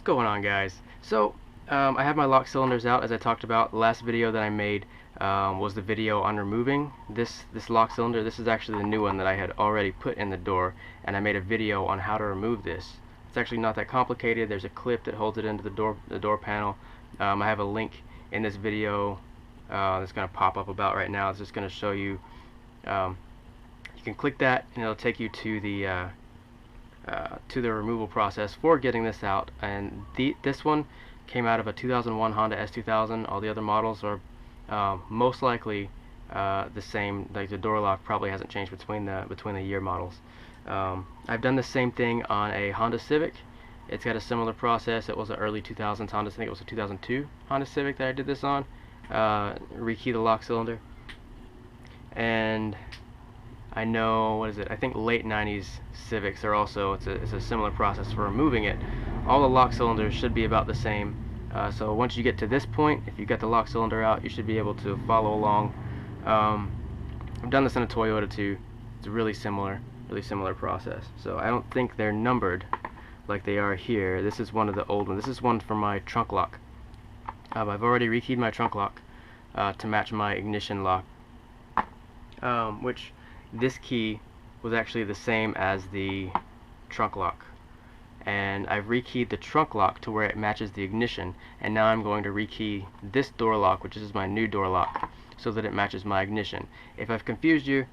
What's going on, guys? So I have my lock cylinders out, as I talked about. The last video that I made was the video on removing this lock cylinder. This is actually the new one that I had already put in the door, and I made a video on how to remove this. It's actually not that complicated. There's a clip that holds it into the door panel. I have a link in this video that's going to pop up about right now. It's just going to show you. You can click that, and it'll take you to the removal process for getting this out. And this one came out of a 2001 Honda S2000. All the other models are most likely the same. Like the door lock probably hasn't changed between the year models. I've done the same thing on a Honda Civic. It's got a similar process. It was an early 2000s Honda. I think it was a 2002 Honda Civic that I did this on. Rekey the lock cylinder. And I know, what is it? I think late 90s Civics are also, it's a similar process for removing it. All the lock cylinders should be about the same. So once you get to this point, if you get the lock cylinder out, you should be able to follow along. I've done this in a Toyota too. It's a really similar process. So I don't think they're numbered like they are here. This is one of the old ones. This is one for my trunk lock. I've already rekeyed my trunk lock to match my ignition lock, which this key was actually the same as the trunk lock, and I've rekeyed the trunk lock to where it matches the ignition, and now I'm going to rekey this door lock, which is my new door lock, so that it matches my ignition. If I've confused you,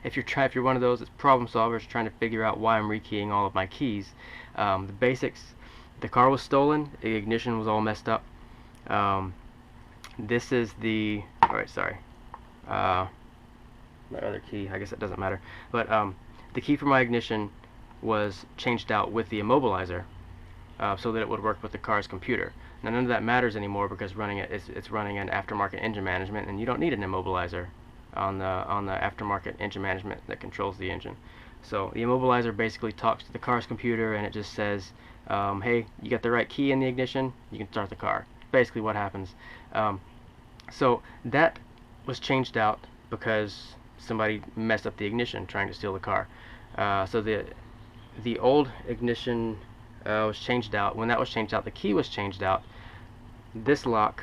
if you're one of those that's problem solvers trying to figure out why I'm rekeying all of my keys, the basics: the car was stolen, the ignition was all messed up. This is the my other key, I guess it doesn't matter, but the key for my ignition was changed out with the immobilizer so that it would work with the car's computer. Now none of that matters anymore because it's running an aftermarket engine management, and you don't need an immobilizer on the aftermarket engine management that controls the engine. So the immobilizer basically talks to the car's computer, and it just says, hey, you got the right key in the ignition, you can start the car. Basically what happens. So that was changed out because somebody messed up the ignition trying to steal the car. So the old ignition was changed out. When that was changed out, the key was changed out. This lock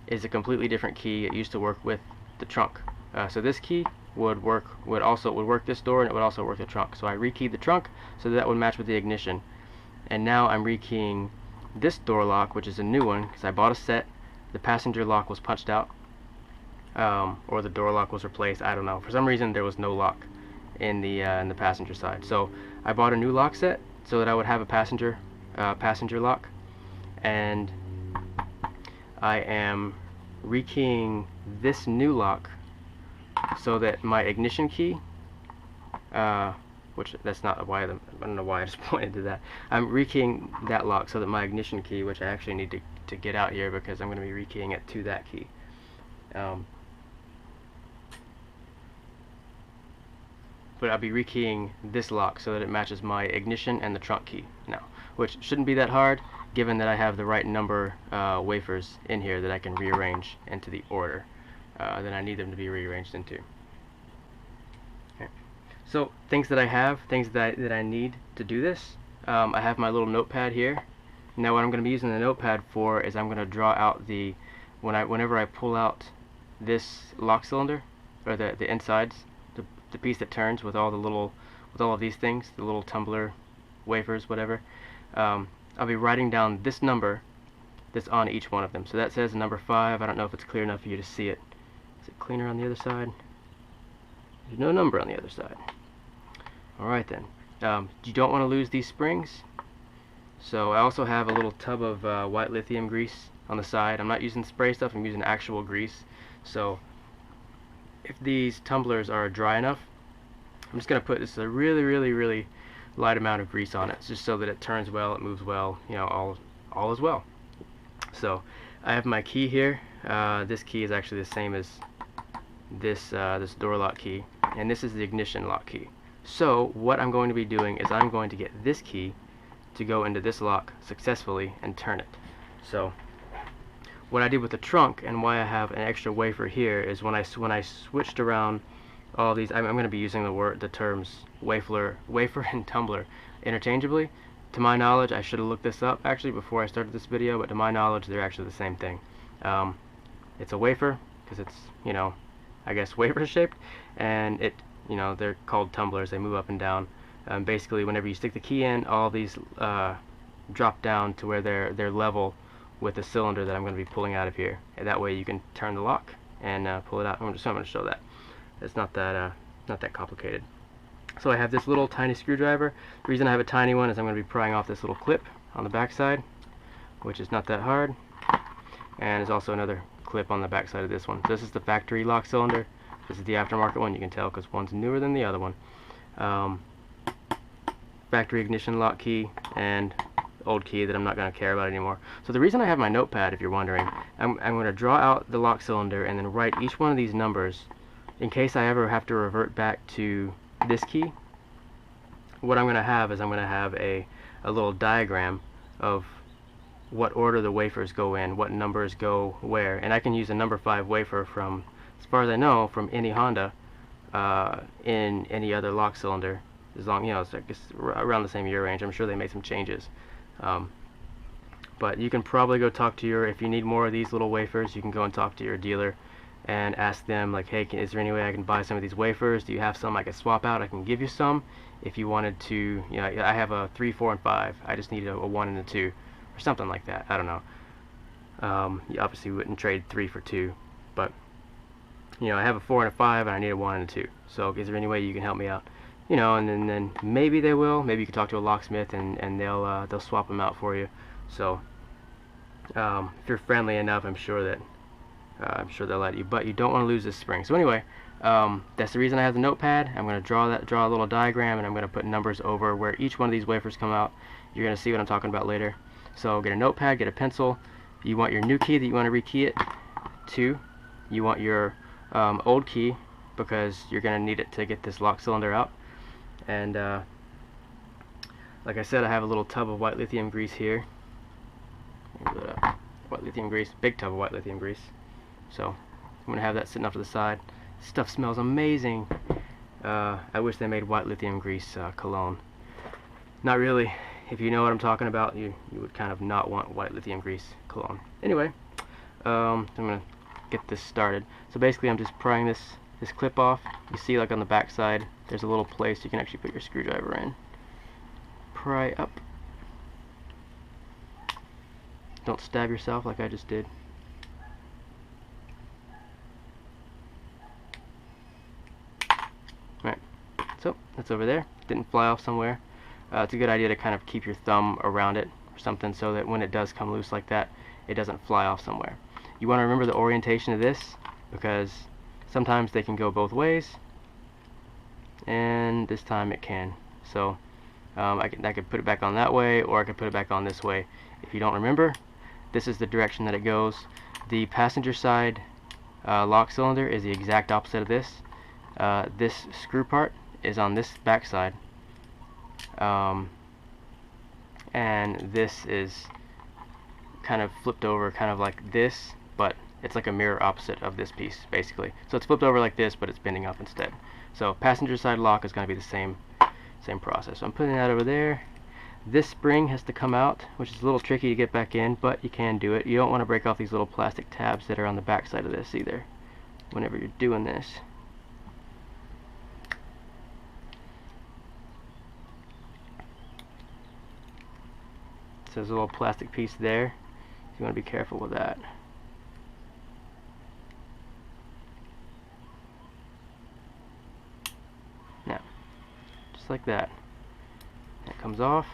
is a completely different key. It used to work with the trunk. So this key would work this door, and it would also work the trunk. So I rekeyed the trunk so that would match with the ignition. And now I'm rekeying this door lock, which is a new one because I bought a set. The passenger lock was punched out, or the door lock was replaced. I don't know. For some reason there was no lock in the passenger side. So I bought a new lock set so that I would have a passenger lock, and I am rekeying this new lock so that my ignition key, which that's not why I don't know why I just pointed to that. I'm rekeying that lock so that my ignition key, which I actually need to get out here because I'm going to be rekeying it to that key. But I'll be rekeying this lock so that it matches my ignition and the trunk key now, which shouldn't be that hard given that I have the right number wafers in here that I can rearrange into the order that I need them to be rearranged into. Okay. So things that I need to do this, I have my little notepad here. Now what I'm going to be using the notepad for is I'm going to draw out whenever I pull out this lock cylinder, or the insides, the piece that turns with all of these things, the little tumbler, wafers, whatever. I'll be writing down this number that's on each one of them. So that says number 5. I don't know if it's clear enough for you to see it. Is it cleaner on the other side? There's no number on the other side. Alright then. You don't want to lose these springs. So I also have a little tub of white lithium grease on the side. I'm not using spray stuff, I'm using actual grease. So if these tumblers are dry enough, I'm just going to put this a really light amount of grease on it, just so that it turns well, it moves well, you know, all is well. So I have my key here. This key is actually the same as this door lock key, and this is the ignition lock key. So what I'm going to be doing is I'm going to get this key to go into this lock successfully and turn it. So what I did with the trunk, and why I have an extra wafer here, is when I switched around all these, I'm going to be using the terms wafer and tumbler interchangeably. to my knowledge, I should have looked this up actually before I started this video, but to my knowledge, they're actually the same thing. It's a wafer because it's, you know, I guess wafer shaped, and it, you know, they're called tumblers. They move up and down. Basically, whenever you stick the key in, all these drop down to where they're level with the cylinder that I'm going to be pulling out of here, and that way you can turn the lock and pull it out. I'm going to show that. It's not that complicated. So I have this little tiny screwdriver. The reason I have a tiny one is I'm going to be prying off this little clip on the back side, which is not that hard. And there's also another clip on the back side of this one. So this is the factory lock cylinder. This is the aftermarket one. You can tell because one's newer than the other one. Factory ignition lock key and old key that I'm not going to care about anymore. So the reason I have my notepad, if you're wondering, I'm going to draw out the lock cylinder and then write each one of these numbers in case I ever have to revert back to this key. What I'm going to have is I'm going to have a little diagram of what order the wafers go in, what numbers go where, and I can use a number 5 wafer from, as far as I know, from any Honda in any other lock cylinder, as long, you know, it's, I guess, around the same year range. I'm sure they made some changes, but you can probably go talk to your, if you need more of these little wafers, you can go and talk to your dealer and ask them, like, hey, is there any way I can buy some of these wafers? Do you have some I can swap out? I can give you some if you wanted to. You know, I have a 3, 4, and 5. I just need a 1 and a 2, or something like that. I don't know. You obviously wouldn't trade 3 for 2, but you know, I have a 4 and a 5, and I need a 1 and a 2. So is there any way you can help me out? You know, and then maybe they will. Maybe you can talk to a locksmith, and they'll swap them out for you. So if you're friendly enough, I'm sure they'll let you, but you don't want to lose this spring. So anyway, that's the reason I have the notepad. I'm going to draw a little diagram, and I'm going to put numbers over where each one of these wafers come out. You're going to see what I'm talking about later. So get a notepad, get a pencil. You want your new key that you want to rekey it to. You want your old key because you're going to need it to get this lock cylinder out. And like I said, I have a little tub of white lithium grease here. White lithium grease, big tub of white lithium grease. So I'm going to have that sitting off to the side. This stuff smells amazing. I wish they made white lithium grease cologne. Not really. If you know what I'm talking about, you would kind of not want white lithium grease cologne. Anyway, I'm going to get this started. So basically I'm just prying this clip off. You see, like on the back side, there's a little place you can actually put your screwdriver in. Pry up. Don't stab yourself like I just did. Right, so that's over there. Didn't fly off somewhere. It's a good idea to kind of keep your thumb around it or something so that when it does come loose like that, it doesn't fly off somewhere. You want to remember the orientation of this because sometimes they can go both ways, and this time it can. So I could put it back on that way, or I could put it back on this way. If you don't remember, this is the direction that it goes. The passenger side lock cylinder is the exact opposite of this. This screw part is on this back side, and this is kind of flipped over, kind of like this, but it's like a mirror opposite of this piece, basically. So it's flipped over like this, but it's bending up instead. So passenger side lock is going to be the same process. So I'm putting that over there. This spring has to come out, which is a little tricky to get back in, but you can do it. You don't want to break off these little plastic tabs that are on the back side of this either whenever you're doing this. So there's a little plastic piece there. So you want to be careful with that. Now, just like that. That comes off.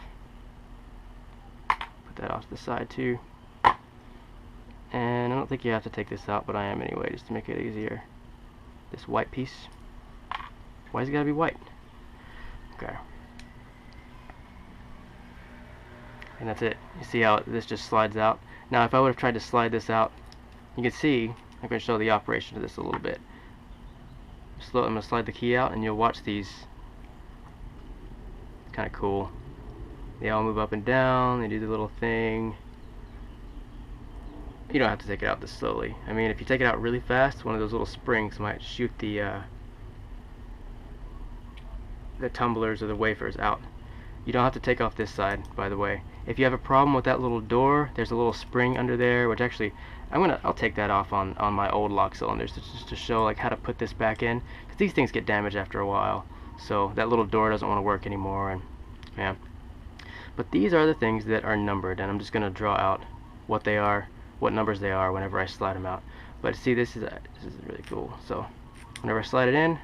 Put that off to the side too. And I don't think you have to take this out, but I am anyway, just to make it easier. This white piece. Why's it gotta be white? Okay. And that's it. You see how this just slides out? Now if I would have tried to slide this out, you can see, I'm going to show the operation of this a little bit. I'm going to slide the key out and you'll watch these. It's kind of cool. They all move up and down, they do the little thing. You don't have to take it out this slowly. I mean, if you take it out really fast, one of those little springs might shoot the tumblers or the wafers out. You don't have to take off this side, by the way. If you have a problem with that little door, there's a little spring under there, which actually I'll take that off on my old lock cylinders just to show like how to put this back in, because these things get damaged after a while. So that little door doesn't want to work anymore, and yeah. But these are the things that are numbered, and I'm just going to draw out what they are, what numbers they are whenever I slide them out. But see, this is really cool. So whenever I slide it in,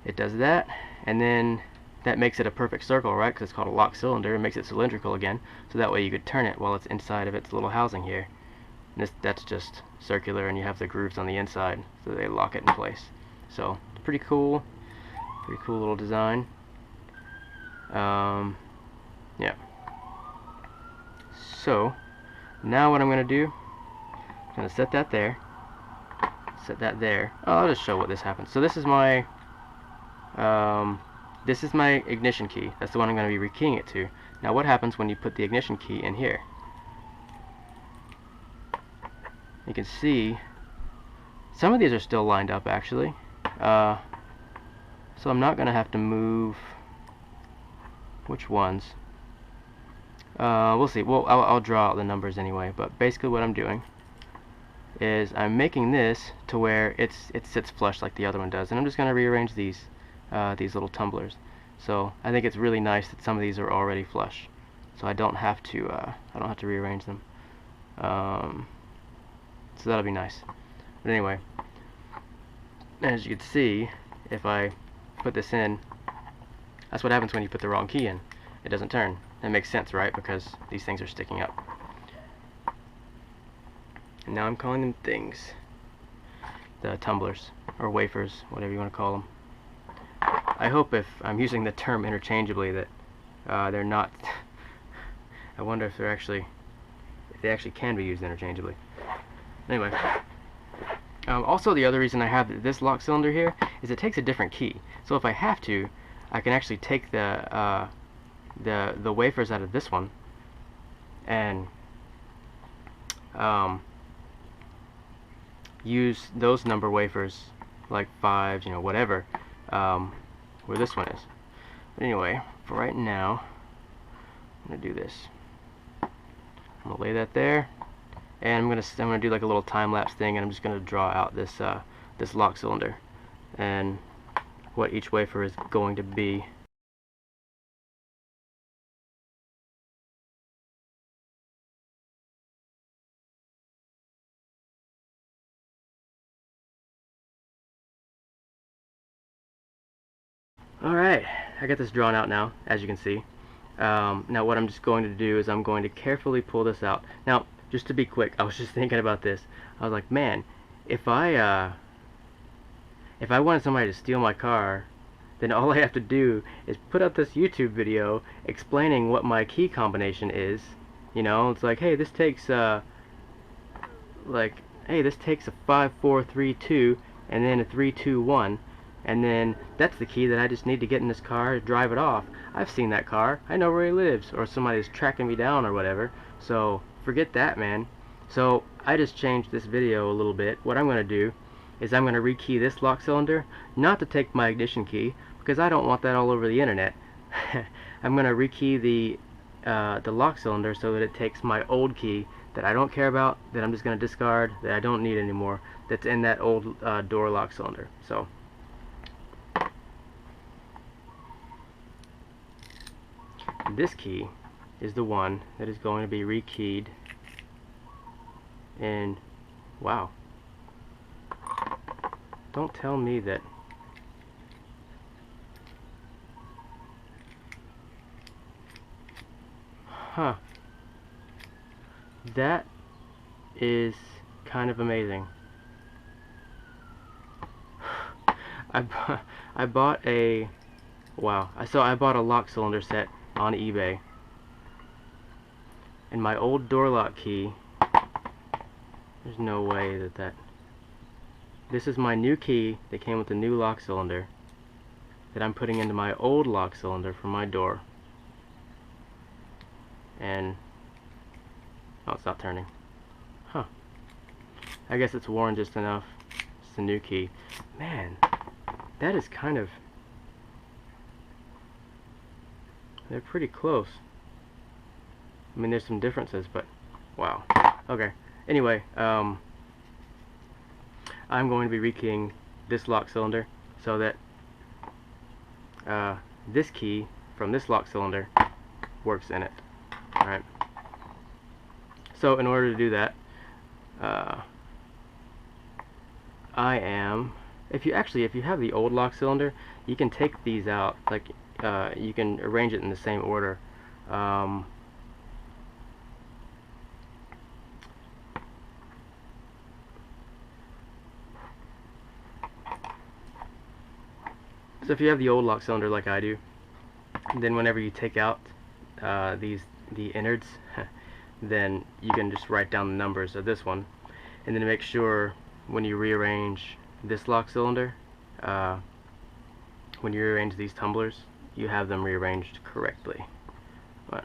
it does that, and then that makes it a perfect circle, right? Because it's called a lock cylinder. It makes it cylindrical again, so that way you could turn it while it's inside of its little housing here. And that's just circular, and you have the grooves on the inside, so they lock it in place. So it's pretty cool little design. Yeah. So now what I'm going to do, I'm going to set that there. Set that there. Oh, I'll just show what this happens. So this is my ignition key. That's the one I'm going to be rekeying it to. Now what happens when you put the ignition key in here? You can see some of these are still lined up actually. So I'm not going to have to move which ones. We'll see. Well, I'll draw out the numbers anyway, but basically what I'm doing is I'm making this to where it sits flush like the other one does, and I'm just going to rearrange these little tumblers. So I think it's really nice that some of these are already flush, so I don't have to rearrange them. So that'll be nice. But anyway, as you can see, if I put this in, that's what happens when you put the wrong key in. It doesn't turn. That makes sense, right? Because these things are sticking up. And now I'm calling them things. The tumblers, or wafers, whatever you want to call them. I hope if I'm using the term interchangeably that they're not. I wonder if they actually can be used interchangeably. Anyway, also the other reason I have this lock cylinder here is it takes a different key. So if I have to, I can actually take the wafers out of this one and use those number wafers, like 5s, you know, whatever, where this one is. But anyway, for right now, I'm gonna do this. I'm gonna lay that there, and I'm gonna do like a little time lapse thing, and I'm just gonna draw out this this lock cylinder and what each wafer is going to be. Alright, I got this drawn out now, as you can see. Now what I'm just going to do is I'm going to carefully pull this out. Now, just to be quick, I was just thinking about this. I was like, man, if I wanted somebody to steal my car, then all I have to do is put up this YouTube video explaining what my key combination is. You know, it's like, hey, this takes a 5 4 3 2 and then a 3 2 1. And then that's the key that I just need to get in this car, drive it off. I've seen that car. I know where he lives, or somebody's tracking me down or whatever. So forget that, man. So I just changed this video a little bit. What I'm going to do is I'm going to rekey this lock cylinder, not to take my ignition key, because I don't want that all over the internet. I'm going to rekey the lock cylinder so that it takes my old key that I don't care about, that I'm just going to discard, that I don't need anymore, that's in that old door lock cylinder. So this key is the one that is going to be rekeyed in, wow, don't tell me that, huh, that is kind of amazing. I bought a, wow, so I bought a lock cylinder set on eBay, and my old door lock key, there's no way that this is my new key that came with the new lock cylinder that I'm putting into my old lock cylinder for my door. And oh, it's not turning. Huh, I guess it's worn just enough. It's the new key. Man, that is kind of, They're pretty close. I mean, there's some differences, but wow. Okay. Anyway, I'm going to be rekeying this lock cylinder so that this key from this lock cylinder works in it. Alright. So in order to do that, if you have the old lock cylinder, you can take these out, like you can arrange it in the same order. So if you have the old lock cylinder like I do, then whenever you take out the innards, then you can just write down the numbers of this one, and then make sure when you rearrange this lock cylinder, when you rearrange these tumblers, you have them rearranged correctly. But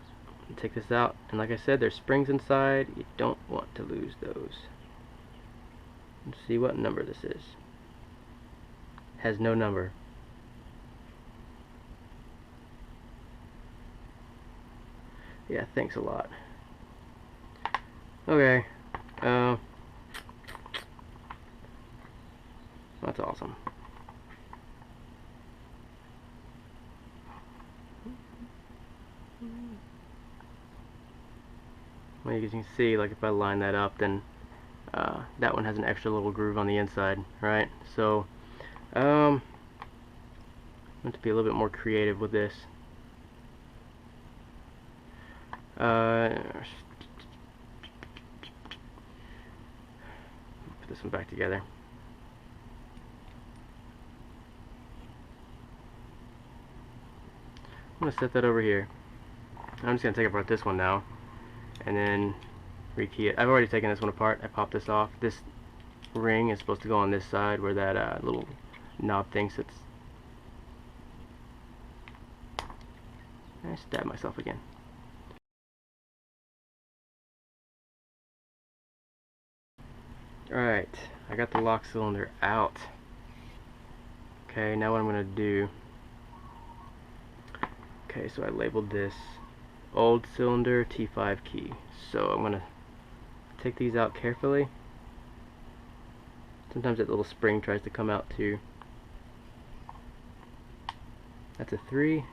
take this out, and like I said, there's springs inside. You don't want to lose those. Let's see what number this is. Has no number. Yeah, thanks a lot. Okay. That's awesome. Well, you can see, like if I line that up, then that one has an extra little groove on the inside, right? So, I want to be a little bit more creative with this. Put this one back together. I'm going to set that over here. I'm just going to take apart this one now and then rekey it. I've already taken this one apart. I popped this off. This ring is supposed to go on this side where that little knob thing sits. I stabbed myself again. Alright, I got the lock cylinder out. Okay, now what I'm going to do... Okay, so I labeled this old cylinder T5 key. So I'm going to take these out carefully. Sometimes that little spring tries to come out too. That's a 3.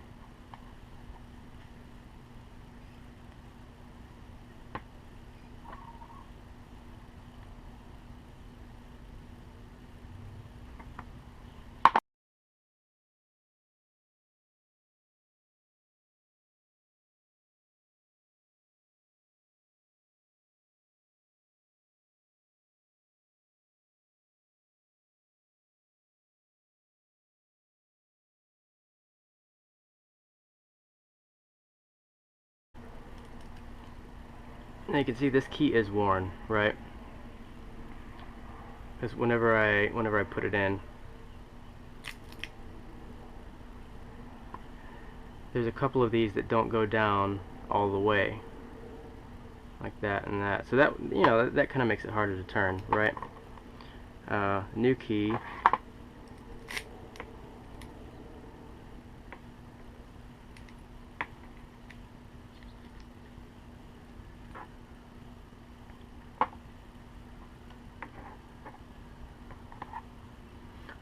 Now you can see this key is worn, right? Because whenever I put it in, there's a couple of these that don't go down all the way, like that and that. So that, you know, that kind of makes it harder to turn, right? New key.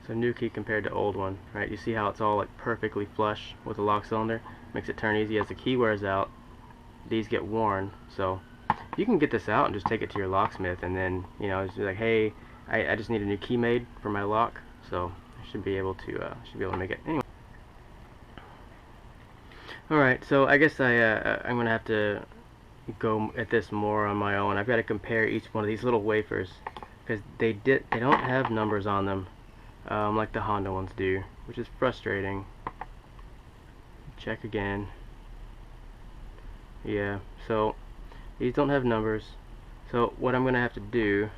So new key compared to old one, right? You see how it's all like perfectly flush with the lock cylinder? Makes it turn easy. As the key wears out, these get worn. So you can get this out and just take it to your locksmith, and then, you know, just be like, hey, I just need a new key made for my lock. So I should be able to make it anyway. All right, so I guess I'm gonna have to go at this more on my own. I've got to compare each one of these little wafers because they don't have numbers on them. Like the Honda ones do, which is frustrating. Check again. Yeah, so these don't have numbers. So what I'm going to have to do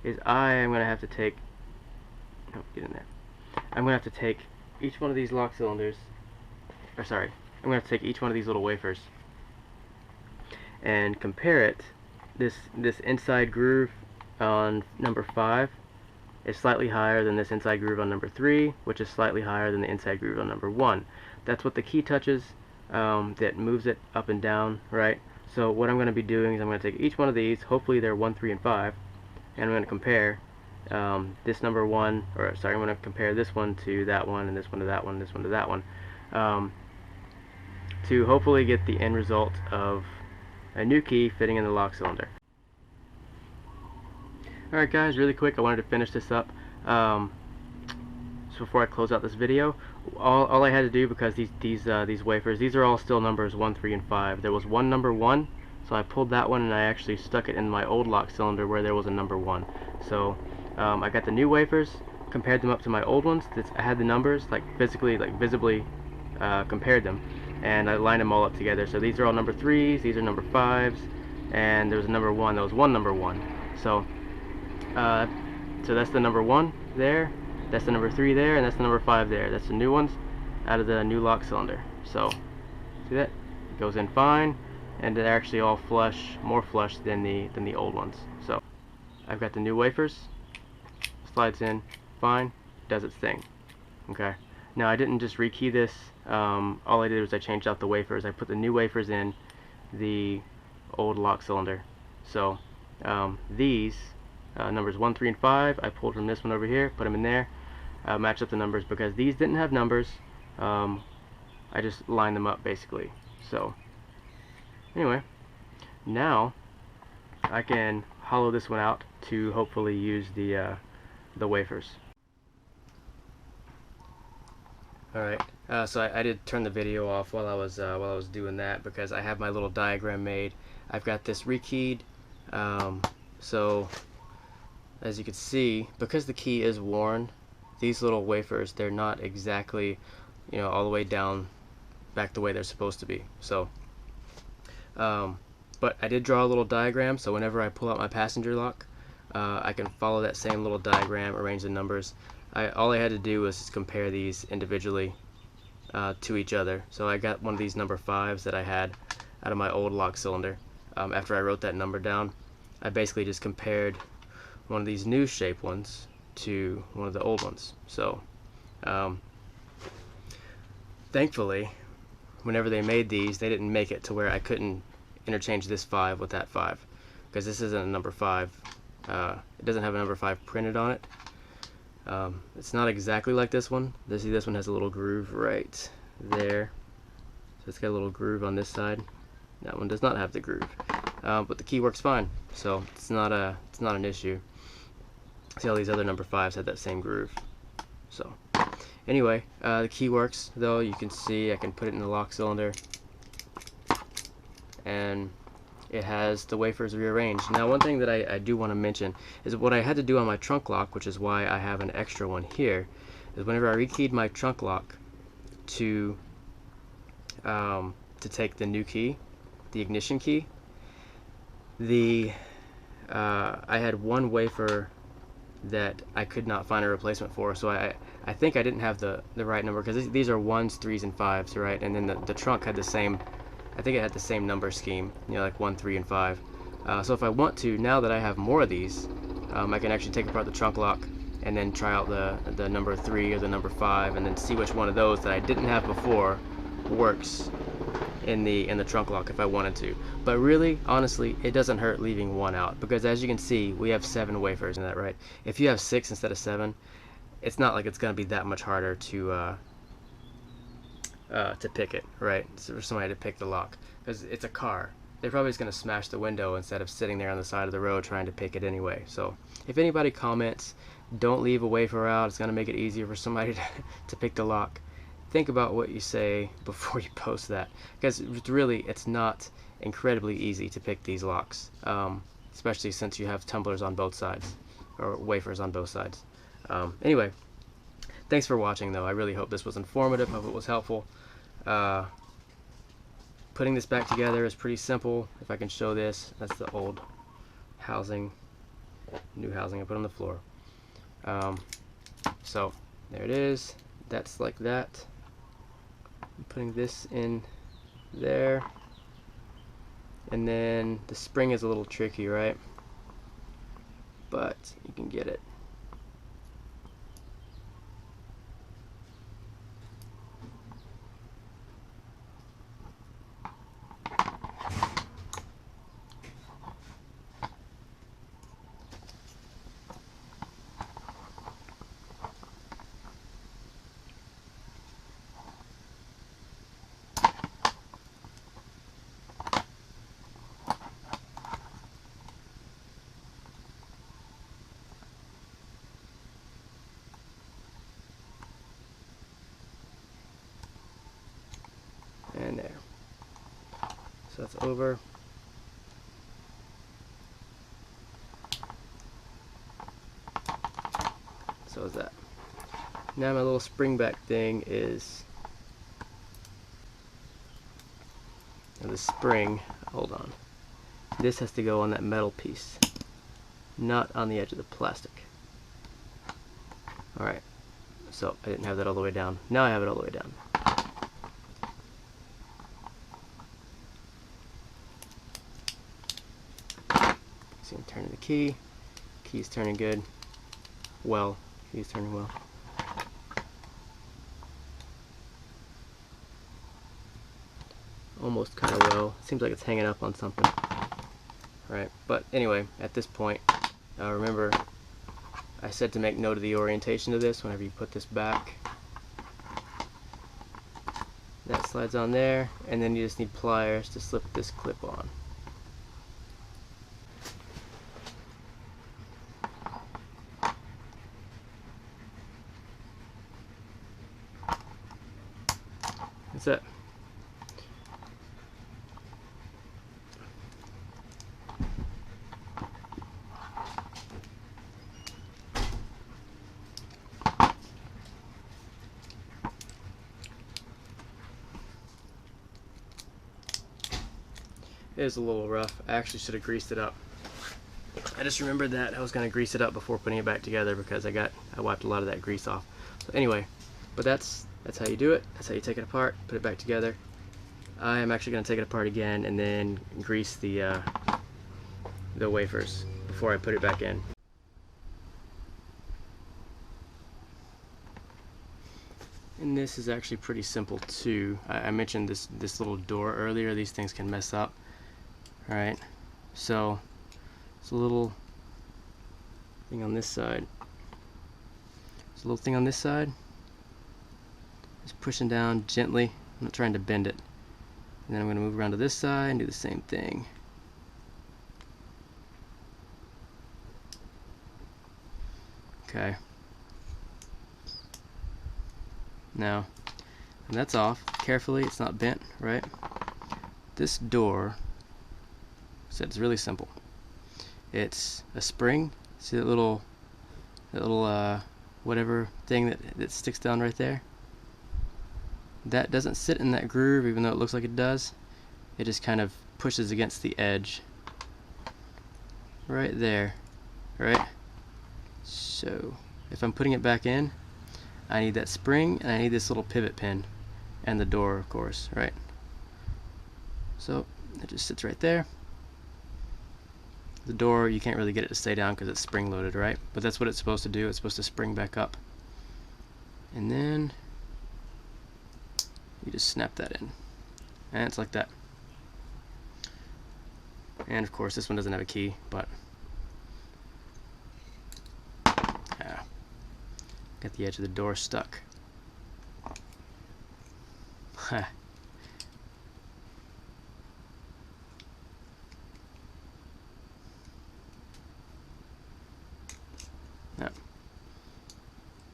is I'm going to have to take... No, get in there. I'm going to have to take each one of these lock cylinders, or sorry, I'm going to have to take each one of these little wafers and compare it. This inside groove on number 5 is slightly higher than this inside groove on number 3, which is slightly higher than the inside groove on number 1. that's what the key touches, that moves it up and down, right? So what I'm going to be doing is I'm going to take each one of these, hopefully they're 1, 3, and 5, and I'm going to compare this number 1, or sorry, I'm going to compare this one to that one, and this one to that one, this one to that one, to hopefully get the end result of a new key fitting in the lock cylinder. Alright guys, really quick, I wanted to finish this up. So before I close out this video, all I had to do, because these wafers, these are all still numbers 1, 3, and 5. There was one number 1, so I pulled that one and I actually stuck it in my old lock cylinder where there was a number 1. So I got the new wafers, compared them up to my old ones. I had the numbers, like visibly compared them, and I lined them all up together. So these are all number 3s, these are number 5s, and there was a number 1. There was one number 1. So that's the number 1 there. That's the number 3 there, and that's the number 5 there. That's the new ones out of the new lock cylinder. So, see that? It goes in fine, and they're actually all flush, more flush than the old ones. So, I've got the new wafers, slides in fine, does its thing. Okay. Now I didn't just rekey this. All I did was I changed out the wafers. I put the new wafers in the old lock cylinder. So, these numbers 1, 3, and 5, I pulled from this one over here, put them in there, matched up the numbers because these didn't have numbers. I just lined them up basically. So anyway, now I can hollow this one out to hopefully use the wafers. Alright, so I did turn the video off while I was doing that because I have my little diagram made. I've got this rekeyed, so as you can see, because the key is worn, these little wafers, they're not exactly, all the way down back the way they're supposed to be. So but I did draw a little diagram, so whenever I pull out my passenger lock, I can follow that same little diagram, arrange the numbers. All I had to do was compare these individually to each other. So I got one of these number 5s that I had out of my old lock cylinder. After I wrote that number down, I basically just compared one of these new shape ones to one of the old ones. So thankfully, whenever they made these, they didn't make it to where I couldn't interchange this 5 with that 5, because this isn't a number 5. It doesn't have a number 5 printed on it. It's not exactly like this one. See, this one has a little groove right there. So it's got a little groove on this side. That one does not have the groove, but the key works fine, so it's not an issue. See, all these other number 5s had that same groove. So anyway, the key works though. You can see I can put it in the lock cylinder, and it has the wafers rearranged. Now, one thing that I do want to mention is what I had to do on my trunk lock, which is why I have an extra one here, is whenever I rekeyed my trunk lock to take the new key, the ignition key, I had one wafer that I could not find a replacement for, so I think I didn't have the right number, because these are 1s, 3s, and 5s, right? And then the trunk had the same, I think it had the same number scheme, like 1, 3, and 5. So if I want to, now that I have more of these, I can actually take apart the trunk lock and then try out the number 3 or the number 5, and then see which one of those that I didn't have before works in the trunk lock if I wanted to. But really, honestly, it doesn't hurt leaving one out, because as you can see, we have 7 wafers in that, right? If you have 6 instead of 7, it's not like it's going to be that much harder to pick it, right? So for somebody to pick the lock, because it's a car. They're probably just going to smash the window instead of sitting there on the side of the road trying to pick it anyway. So if anybody comments, don't leave a wafer out, it's going to make it easier for somebody to pick the lock. Think about what you say before you post that, because really it's not incredibly easy to pick these locks, especially since you have tumblers on both sides, or wafers on both sides. Anyway, thanks for watching though. I really hope this was informative, hope it was helpful. Putting this back together is pretty simple. If I can show this, that's the old housing, new housing I put on the floor. So there it is, that's like that. I'm putting this in there, and then the spring is a little tricky, right? But you can get it. there. So that's over. So is that. Now my little spring back thing is, now the spring, hold on, this has to go on that metal piece, not on the edge of the plastic. Alright, so I didn't have that all the way down. Now I have it all the way down. So I'm turning the key. Key's turning good. Well, key's turning well. Almost kind of well. Seems like it's hanging up on something. Right, but anyway, at this point, remember I said to make note of the orientation of this whenever you put this back. That slides on there, and then you just need pliers to slip this clip on. That's it. It is a little rough. I actually should have greased it up. I just remembered that I was going to grease it up before putting it back together because I wiped a lot of that grease off. So anyway, but that's how you do it. That's how you take it apart, put it back together. I am actually going to take it apart again and then grease the wafers before I put it back in. And this is actually pretty simple too. I mentioned this little door earlier. These things can mess up. Alright, so it's a little thing on this side. There's a little thing on this side. Just pushing down gently. I'm not trying to bend it. And then I'm going to move around to this side and do the same thing. Okay. Now, and that's off. Carefully, it's not bent, right? This door, so it's really simple. It's a spring. See that little whatever thing that sticks down right there? That doesn't sit in that groove, even though it looks like it does. It just kind of pushes against the edge. Right there, right? So, if I'm putting it back in, I need that spring, and I need this little pivot pin, and the door, of course, right? So, it just sits right there. The door, you can't really get it to stay down because it's spring loaded, right? But that's what it's supposed to do. It's supposed to spring back up. And then you just snap that in. And it's like that. And of course, this one doesn't have a key, but yeah, got the edge of the door stuck.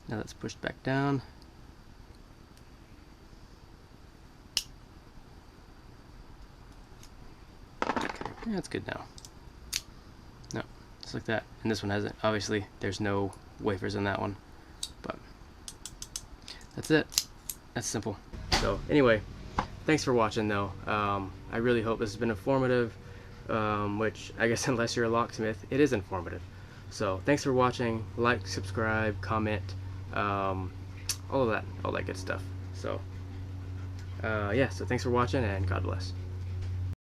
Now that's pushed back down. Okay, yeah, that's good now. No, just like that. And this one hasn't. Obviously, there's no wafers in that one. But that's it. That's simple. So anyway, thanks for watching though. I really hope this has been informative, which I guess unless you're a locksmith, it is informative. So thanks for watching. Like, subscribe, comment, all of that good stuff. So yeah, so thanks for watching and God bless.